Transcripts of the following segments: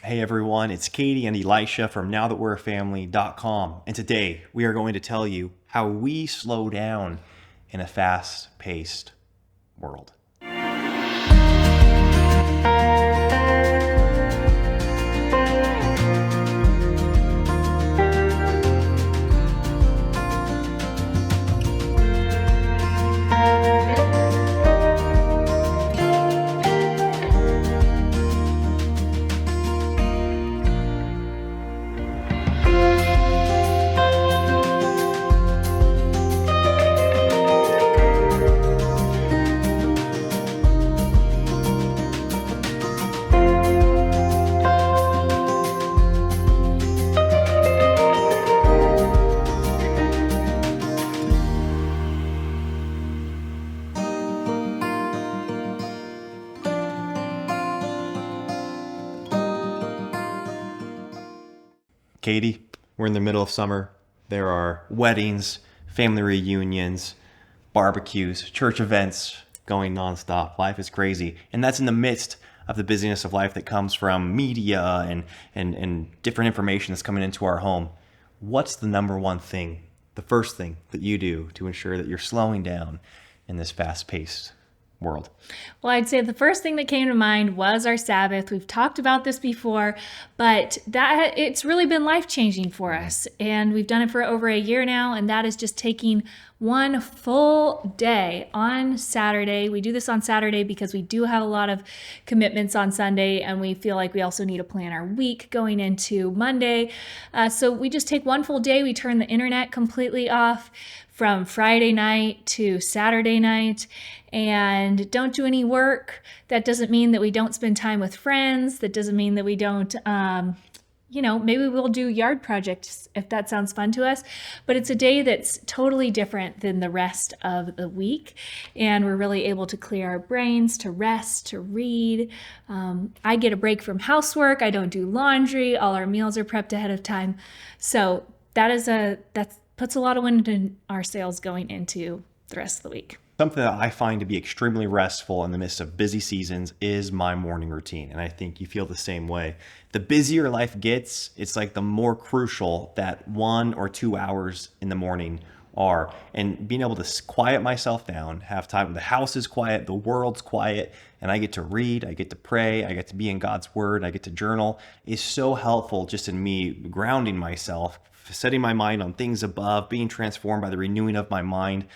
Hey everyone, it's Katie and Elisha from NowThatWe'reAFamily.com. And today we are going to tell you how we slow down in a fast-paced world. Katie, we're in the middle of summer. There are weddings, family reunions, barbecues, church events going nonstop. Life is crazy. And that's in the midst of the busyness of life that comes from media and different information that's coming into our home. What's the number one thing, the first thing that you do to ensure that you're slowing down in this fast-paced world? Well, I'd say the first thing that came to mind was our Sabbath. We've talked about this before, but that it's really been life-changing for us. And we've done it for over a year now, and that is just taking one full day on Saturday. We do this on Saturday because we do have a lot of commitments on Sunday, and we feel like we also need to plan our week going into Monday. So we just take one full day. We turn the internet completely off from Friday night to Saturday night and don't do any work. That doesn't mean that we don't spend time with friends. That doesn't mean that we don't, maybe we'll do yard projects if that sounds fun to us. But it's a day that's totally different than the rest of the week. And we're really able to clear our brains, to rest, to read. I get a break from housework. I don't do laundry. All our meals are prepped ahead of time. So that puts a lot of wind in our sails going into the rest of the week. Something that I find to be extremely restful in the midst of busy seasons is my morning routine. And I think you feel the same way. The busier life gets, it's like the more crucial that 1 or 2 hours in the morning are. And being able to quiet myself down, have time, the house is quiet, the world's quiet, and I get to read, I get to pray, I get to be in God's word, I get to journal, is so helpful just in me grounding myself, setting my mind on things above, being transformed by the renewing of my mind.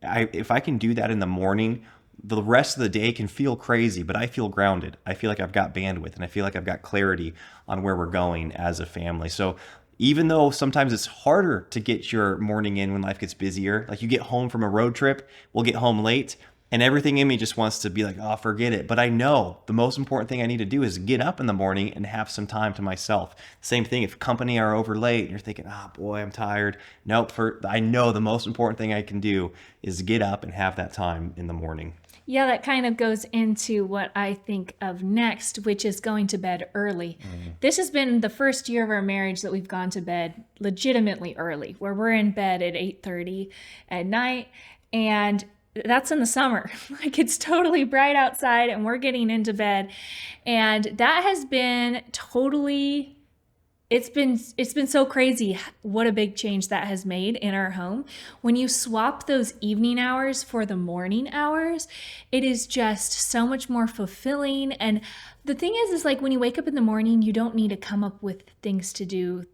If I can do that in the morning, the rest of the day can feel crazy, but I feel grounded. I feel like I've got bandwidth and I feel like I've got clarity on where we're going as a family. So even though sometimes it's harder to get your morning in when life gets busier, like you get home from a road trip, we'll get home late, and everything in me just wants to be like, oh, forget it. But I know the most important thing I need to do is get up in the morning and have some time to myself. Same thing if company are over late and you're thinking, oh boy, I'm tired. Nope, I know the most important thing I can do is get up and have that time in the morning. Yeah, that kind of goes into what I think of next, which is going to bed early. This has been the first year of our marriage that we've gone to bed legitimately early, where we're in bed at 8:30 at night. And that's in the summer. Like it's totally bright outside and we're getting into bed. And that has been totally, it's been so crazy what a big change that has made in our home. When you swap those evening hours for the morning hours, it is just so much more fulfilling. And the thing is like when you wake up in the morning, you don't need to come up with things to do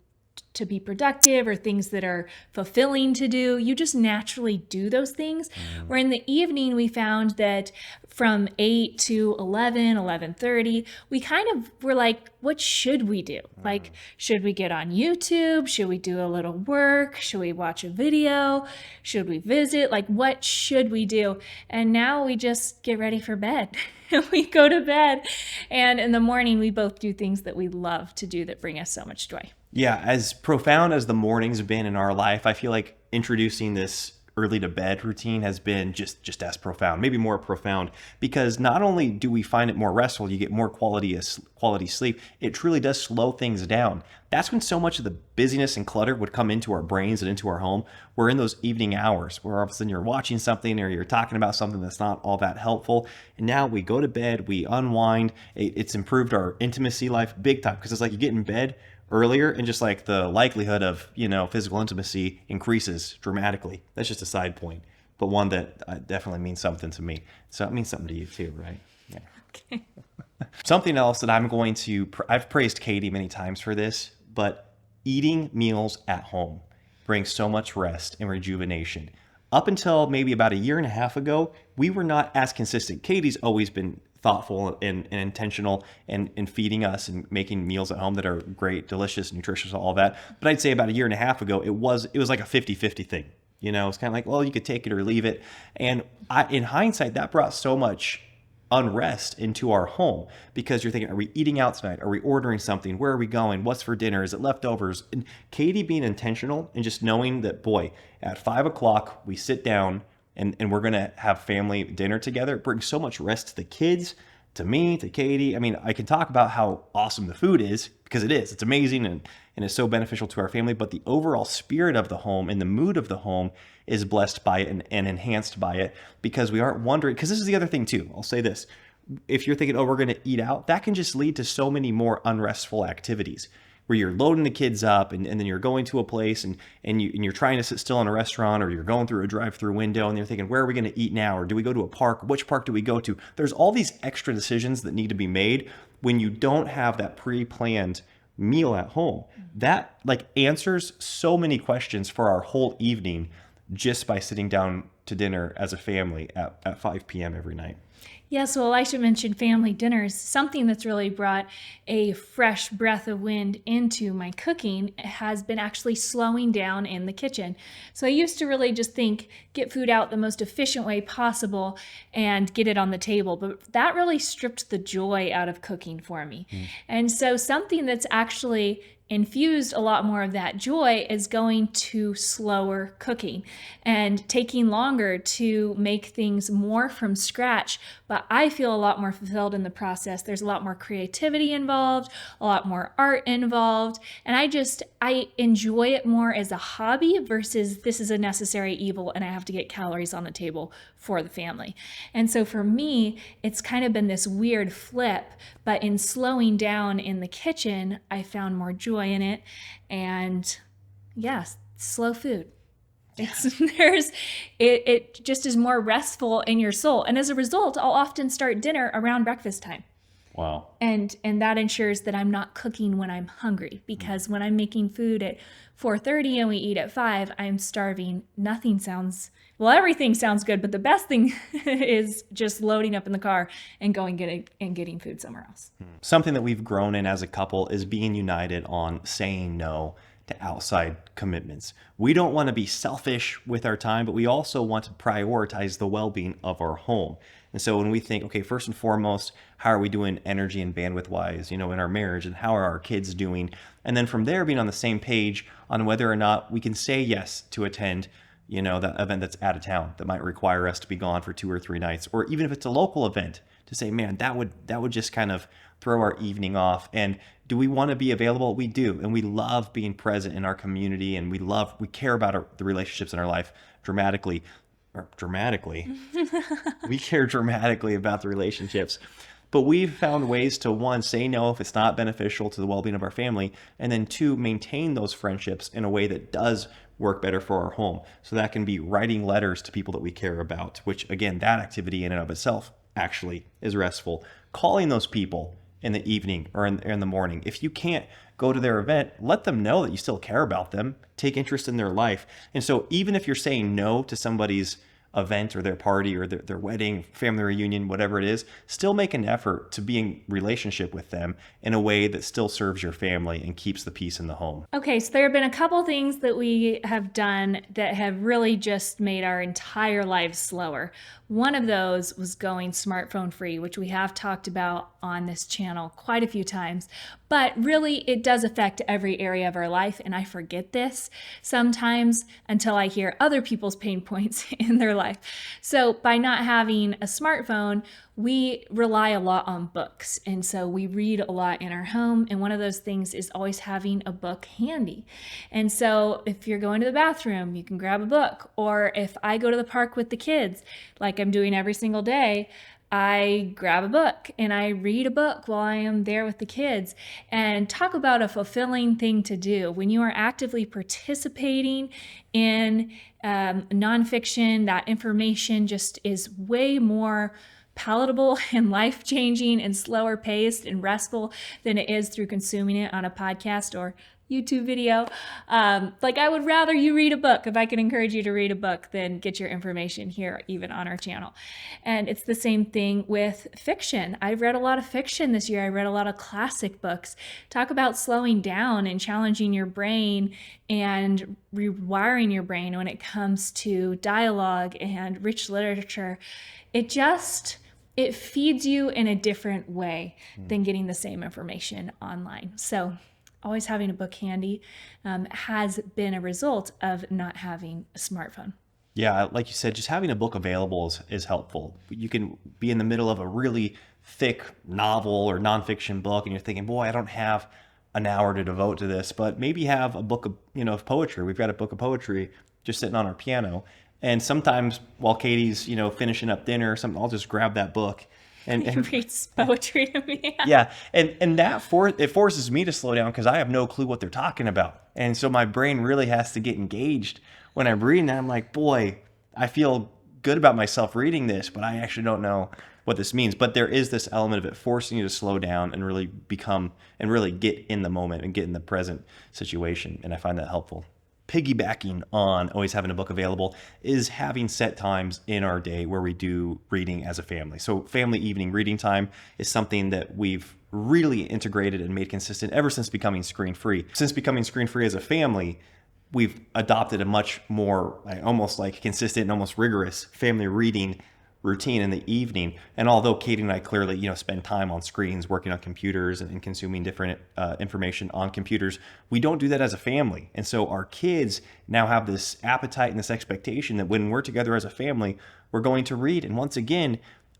to be productive or things that are fulfilling to do. You just naturally do those things. Where in the evening, we found that from 8 to 11:30, we kind of were like, what should we do? Like, should we get on YouTube? Should we do a little work? Should we watch a video? Should we visit? Like, what should we do? And now we just get ready for bed. We go to bed. And in the morning, we both do things that we love to do that bring us so much joy. Yeah, as profound as the morning's been in our life, I feel like introducing this early to bed routine has been just as profound, maybe more profound, because not only do we find it more restful, you get more quality sleep, it truly does slow things down. That's when so much of the busyness and clutter would come into our brains and into our home. We're in those evening hours where all of a sudden you're watching something or you're talking about something that's not all that helpful. And now we go to bed, we unwind. It's improved our intimacy life big time, because it's like you get in bed earlier and just like the likelihood of, physical intimacy increases dramatically. That's just a side point, but one that definitely means something to me. So it means something to you too, right? Yeah. Okay. Something else that I've praised Katie many times for this, but eating meals at home brings so much rest and rejuvenation. Up until maybe about a year and a half ago, we were not as consistent. Katie's always been thoughtful and intentional in feeding us and making meals at home that are great, delicious, nutritious, all that. But I'd say about a year and a half ago, it was like a 50-50 thing. It's kind of like, well, you could take it or leave it. And in hindsight, that brought so much unrest into our home, because you're thinking, are we eating out tonight? Are we ordering something? Where are we going? What's for dinner? Is it leftovers? And Katie being intentional and just knowing that, boy, at 5 o'clock, we sit down and we're going to have family dinner together. It brings so much rest to the kids, to me, to Katie. I mean, I can talk about how awesome the food is, because it is. It's amazing and it's so beneficial to our family. But the overall spirit of the home and the mood of the home is blessed by it and enhanced by it, because we aren't wondering. Because this is the other thing too. I'll say this. If you're thinking, oh, we're going to eat out, that can just lead to so many more unrestful activities, where you're loading the kids up and then you're going to a place and you're trying to sit still in a restaurant, or you're going through a drive-through window and you're thinking, where are we going to eat now? Or do we go to a park? Which park do we go to? There's all these extra decisions that need to be made when you don't have that pre-planned meal at home. That answers so many questions for our whole evening just by sitting down to dinner as a family at 5 p.m. every night. Yeah, so Elisha mentioned family dinners. Something that's really brought a fresh breath of wind into my cooking has been actually slowing down in the kitchen. So I used to really just think, get food out the most efficient way possible and get it on the table. But that really stripped the joy out of cooking for me. And so something that's actually infused a lot more of that joy is going to slower cooking and taking longer to make things more from scratch. But I feel a lot more fulfilled in the process. There's a lot more creativity involved, a lot more art involved. And I enjoy it more as a hobby versus this is a necessary evil and I have to get calories on the table for the family. And so for me, it's kind of been this weird flip, but in slowing down in the kitchen, I found more joy in it. And yes, slow food. It just is more restful in your soul. And as a result, I'll often start dinner around breakfast time. Wow. And that ensures that I'm not cooking when I'm hungry, because when I'm making food at 4:30 and we eat at 5, I'm starving. Everything sounds good, but the best thing is just loading up in the car and getting food somewhere else. Something that we've grown in as a couple is being united on saying no to outside commitments. We don't want to be selfish with our time, but we also want to prioritize the well-being of our home. And so when we think, okay, first and foremost, how are we doing energy and bandwidth wise, in our marriage, and how are our kids doing? And then from there, being on the same page on whether or not we can say yes to attend that event that's out of town that might require us to be gone for 2 or 3 nights, or even if it's a local event, to say, man, that would just kind of throw our evening off. And do we want to be available? We do. And we love being present in our community, and we care about the relationships in our life dramatically. We care dramatically about the relationships. But we've found ways to, 1, say no if it's not beneficial to the well-being of our family, and then 2, maintain those friendships in a way that does work better for our home. So that can be writing letters to people that we care about, which again, that activity in and of itself actually is restful. Calling those people in the evening or in the morning. If you can't go to their event, let them know that you still care about them, take interest in their life. And so even if you're saying no to somebody's event or their party or their wedding, family reunion, whatever it is, still make an effort to be in relationship with them in a way that still serves your family and keeps the peace in the home. Okay, so there have been a couple things that we have done that have really just made our entire lives slower. One of those was going smartphone free, which we have talked about on this channel quite a few times. But really, it does affect every area of our life, and I forget this sometimes until I hear other people's pain points in their life. So by not having a smartphone, we rely a lot on books. And so we read a lot in our home. And one of those things is always having a book handy. And so if you're going to the bathroom, you can grab a book. Or if I go to the park with the kids, like I'm doing every single day, I grab a book and I read a book while I am there with the kids. And talk about a fulfilling thing to do. When you are actively participating in nonfiction, that information just is way more palatable and life-changing and slower paced and restful than it is through consuming it on a podcast or YouTube video. Like I would rather you read a book if I can encourage you to read a book than get your information here, even on our channel. And it's the same thing with fiction. I've read a lot of fiction this year. I read a lot of classic books. Talk about slowing down and challenging your brain and rewiring your brain when it comes to dialogue and rich literature. It feeds you in a different way than getting the same information online. So always having a book handy has been a result of not having a smartphone. Yeah, like you said, just having a book available is helpful. You can be in the middle of a really thick novel or nonfiction book and you're thinking, boy, I don't have an hour to devote to this, but maybe have a book of poetry. We've got a book of poetry just sitting on our piano. And sometimes while Katie's, finishing up dinner or something, I'll just grab that book and Reads poetry to me. yeah. And it forces me to slow down because I have no clue what they're talking about. And so my brain really has to get engaged when I'm reading that. I'm like, boy, I feel good about myself reading this, but I actually don't know what this means. But there is this element of it forcing you to slow down and really get in the moment and get in the present situation. And I find that helpful. Piggybacking on always having a book available is having set times in our day where we do reading as a family. So family evening reading time is something that we've really integrated and made consistent ever since becoming screen-free. Since becoming screen-free as a family, we've adopted a much more almost like consistent and almost rigorous family reading routine in the evening. And although Katie and I clearly, spend time on screens, working on computers and consuming different information on computers, we don't do that as a family. And so our kids now have this appetite and this expectation that when we're together as a family, we're going to read. And once again,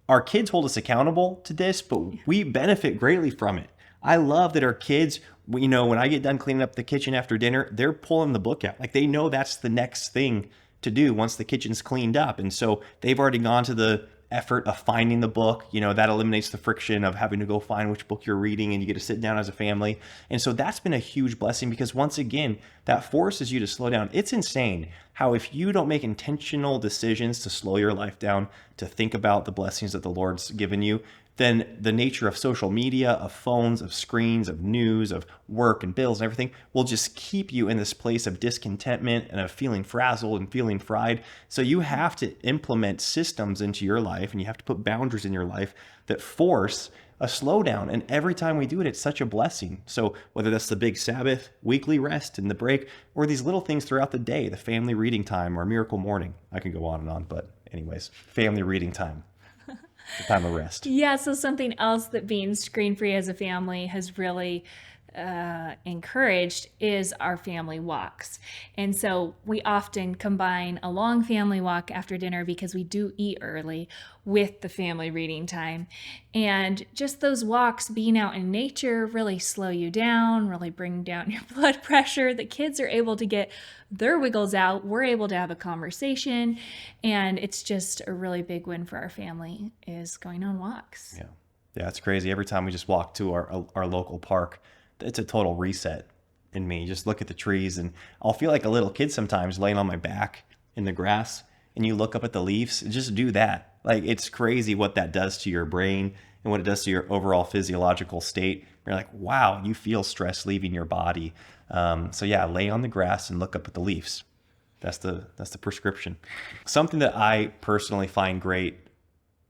our kids hold us accountable to this, but we benefit greatly from it. I love that our kids, when I get done cleaning up the kitchen after dinner, they're pulling the book out. Like they know that's the next thing to do once the kitchen's cleaned up. And so they've already gone to the effort of finding the book. That eliminates the friction of having to go find which book you're reading, and you get to sit down as a family. And so that's been a huge blessing because once again, that forces you to slow down. It's insane how if you don't make intentional decisions to slow your life down, to think about the blessings that the Lord's given you, then the nature of social media, of phones, of screens, of news, of work and bills and everything will just keep you in this place of discontentment and of feeling frazzled and feeling fried. So you have to implement systems into your life and you have to put boundaries in your life that force a slowdown. And every time we do it, it's such a blessing. So whether that's the big Sabbath, weekly rest and the break, or these little things throughout the day, the family reading time or miracle morning, I can go on and on, but anyways, family reading time. The time of rest. Yeah, so something else that being screen-free as a family has really encouraged is our family walks. And so we often combine a long family walk after dinner because we do eat early with the family reading time. And just those walks, being out in nature, really slow you down, really bring down your blood pressure. The kids are able to get their wiggles out. We're able to have a conversation. And it's just a really big win for our family is going on walks. Yeah, it's crazy. Every time we just walk to our local park, it's a total reset in me. Just look at the trees and I'll feel like a little kid sometimes laying on my back in the grass and you look up at the leaves and just do that. Like it's crazy what that does to your brain and what it does to your overall physiological state. You're like, wow, you feel stress leaving your body. So yeah, lay on the grass and look up at the leaves. That's the prescription. Something that I personally find great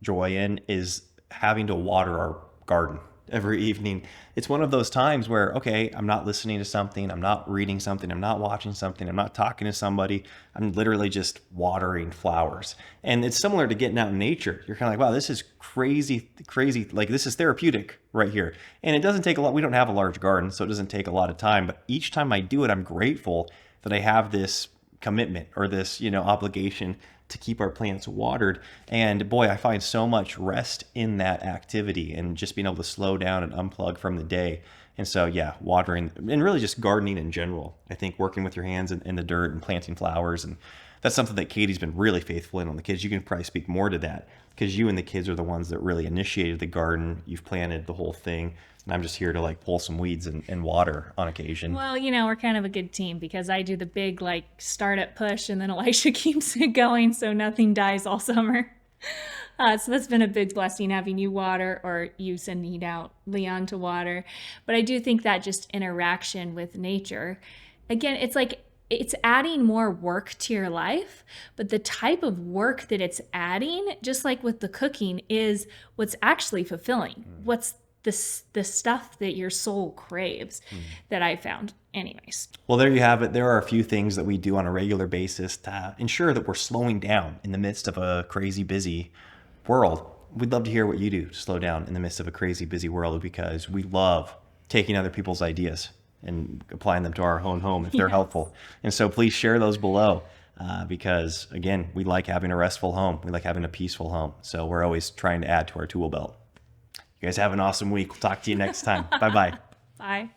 joy in is having to water our garden every evening. It's one of those times where, okay, I'm not listening to something, I'm not reading something, I'm not watching something, I'm not talking to somebody. I'm literally just watering flowers. And it's similar to getting out in nature. You're kind of like, wow, this is crazy, crazy. Like, this is therapeutic right here. And it doesn't take a lot. We don't have a large garden, so it doesn't take a lot of time. But each time I do it, I'm grateful that I have this commitment or this, obligation to keep our plants watered. And boy, I find so much rest in that activity and just being able to slow down and unplug from the day. And so, yeah, watering and really just gardening in general. I think working with your hands in the dirt and planting flowers. And that's something that Katie's been really faithful in on the kids. You can probably speak more to that because you and the kids are the ones that really initiated the garden. You've planted the whole thing. And I'm just here to like pull some weeds and water on occasion. Well, we're kind of a good team because I do the big like startup push and then Elisha keeps it going so nothing dies all summer. So that's been a big blessing having you water or you sending out Leon to water. But I do think that just interaction with nature, again, it's like it's adding more work to your life, but the type of work that it's adding, just like with the cooking, is what's actually fulfilling. What's the stuff that your soul craves that I found. Anyways. Well, there you have it. There are a few things that we do on a regular basis to ensure that we're slowing down in the midst of a crazy busy world. We'd love to hear what you do to slow down in the midst of a crazy busy world because we love taking other people's ideas and applying them to our own home if they're helpful. And so please share those below because, again, we like having a restful home. We like having a peaceful home. So we're always trying to add to our tool belt. You guys have an awesome week. We'll talk to you next time. Bye-bye. Bye.